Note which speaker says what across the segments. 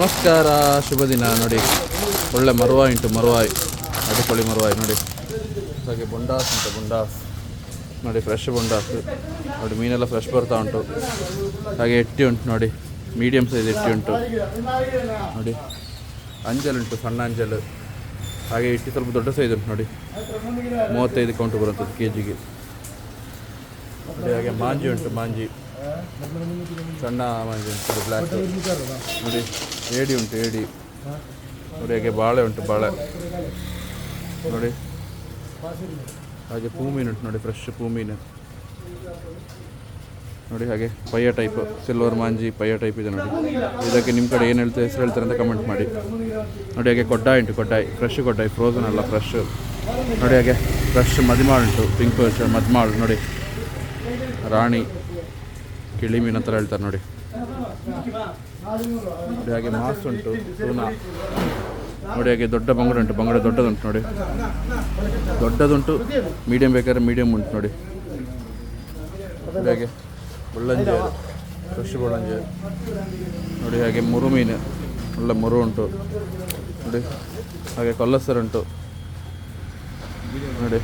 Speaker 1: ನಮಸ್ಕಾರ, ಶುಭ ದಿನ. ನೋಡಿ, ಒಳ್ಳೆ ಮರುವಾಯಿ ಉಂಟು, ಮರುವಾಯಿ, ಅಡಿಪೊಳಿ ಮರುವಾಯಿ ನೋಡಿ. ಹಾಗೆ ಬೊಂಡಾಸ್ ಉಂಟು, ಬೊಂಡಾಸ್ ನೋಡಿ, ಫ್ರೆಶ್ ಬೊಂಡಾಸ್ ನೋಡಿ. ಮೀನೆಲ್ಲ ಫ್ರೆಶ್ ಬರ್ತಾ ಉಂಟು. ಹಾಗೆ ಎಟ್ಟಿ ಉಂಟು ನೋಡಿ, ಮೀಡಿಯಮ್ ಸೈಜ್ ಎಟ್ಟಿ ಉಂಟು ನೋಡಿ. ಅಂಜಲ್ ಉಂಟು, ಸಣ್ಣ ಅಂಜಲ್. ಹಾಗೆ ಇಟ್ಟಿ ಸ್ವಲ್ಪ ದೊಡ್ಡ ಸೈಜ್ ಉಂಟು ನೋಡಿ, 35 ಕೌಂಟು ಬರುತ್ತದೆ ಕೆಜಿಗೆ ನೋಡಿ. ಹಾಗೆ ಮಾಂಜಿ ಉಂಟು, ಮಾಂಜಿ ಸಣ್ಣ ಮಾಂಜಿ ಉಂಟು, ಬ್ಲ್ಯಾಕ್ ನೋಡಿ. ಏಡಿ ಉಂಟು, ಏಡಿ ನೋಡಿ. ಹಾಗೆ ಬಾಳೆ ಉಂಟು, ಬಾಳೆ ನೋಡಿ. ಹಾಗೆ ಪೂಮೀನು ಉಂಟು ನೋಡಿ, ಫ್ರೆಶ್ ಪೂಮೀನು ನೋಡಿ. ಹಾಗೆ ಪಯ್ಯ ಟೈಪ್, ಸಿಲ್ವರ್ ಮಾಂಜಿ ಪಯ್ಯ ಟೈಪ್ ಇದೆ ನೋಡಿ. ಇದಕ್ಕೆ ನಿಮ್ಮ ಕಡೆ ಏನು ಹೆಸರು ಹೇಳ್ತಾರೆ ಅಂತ ಕಮೆಂಟ್ ಮಾಡಿ ನೋಡಿ. ಹಾಗೆ ಕೊಡ್ಡಾಯಿ ಉಂಟು, ಕೊಡ್ಡಾಯಿ ಫ್ರೆಶ್ ಕೊಡ್ಡಾಯಿ, ಫ್ರೋಸನ್ ಅಲ್ಲ, ಫ್ರೆಶ್ ನೋಡಿ. ಹಾಗೆ ಫ್ರೆಶ್ ಮದಿಮಾಳು ಉಂಟು, ಪಿಂಕ್ ಮದಿಮಾಳು ನೋಡಿ. ರಾಣಿ ಕಿಳಿ ಮೀನು ಅಂತ ಹೇಳ್ತಾರೆ ನೋಡಿ. ಹಾಗೆ ಮಾಸ್ ಉಂಟು, ಟೂನಾ ನೋಡಿ. ಹಾಗೆ ದೊಡ್ಡ ಬಂಗುಡೆ ಉಂಟು, ಬಂಗುಡೆ ದೊಡ್ಡದುಂಟು ನೋಡಿ, ದೊಡ್ಡದುಂಟು. ಮೀಡಿಯಮ್ ಬೇಕಾದ್ರೆ ಮೀಡಿಯಮ್ ಉಂಟು ನೋಡಿ. ಹಾಗೆ ಬೊಳ್ಳಂಜೆ, ಫ್ರೆಶ್ ಬೊಳ್ಳಂಜೆ ನೋಡಿ. ಹಾಗೆ ಮುರು ಮೀನು, ಒಳ್ಳೆ ಮುರು ಉಂಟು ನೋಡಿ. ಹಾಗೆ ಕೊಲ್ಲಸರು ಉಂಟು ನೋಡಿ,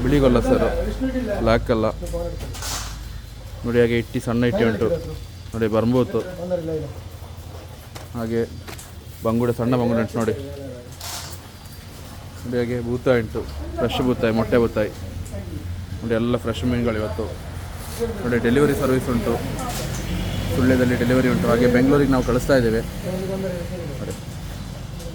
Speaker 1: ಬಿಳಿ ಕೊಲ್ಲಸರು, ಬ್ಲ್ಯಾಕ್ ಅಲ್ಲ ನೋಡಿ. ಹಾಗೆ ಇಟ್ಟಿ, ಸಣ್ಣ ಇಟ್ಟಿ ಉಂಟು ನೋಡಿ, ಬರ್ಂಬೂತು. ಹಾಗೆ ಬಂಗುಡೆ, ಸಣ್ಣ ಬಂಗುಡೆ ಉಂಟು ನೋಡಿ. ನೋಡಿ ಹಾಗೆ ಬೂತಾಯಿ ಉಂಟು, ಫ್ರೆಶ್ ಬೂತಾಯಿ, ಮೊಟ್ಟೆ ಬೂತಾಯಿ ನೋಡಿ. ಎಲ್ಲ ಫ್ರೆಶ್ ಮೀನುಗಳು ಇವತ್ತು ನೋಡಿ. ಡೆಲಿವರಿ ಸರ್ವಿಸ್ ಉಂಟು, ಸುಳ್ಯದಲ್ಲಿ ಡೆಲಿವರಿ ಉಂಟು. ಹಾಗೆ ಬೆಂಗಳೂರಿಗೆ ನಾವು ಕಳಿಸ್ತಾ ಇದ್ದೇವೆ.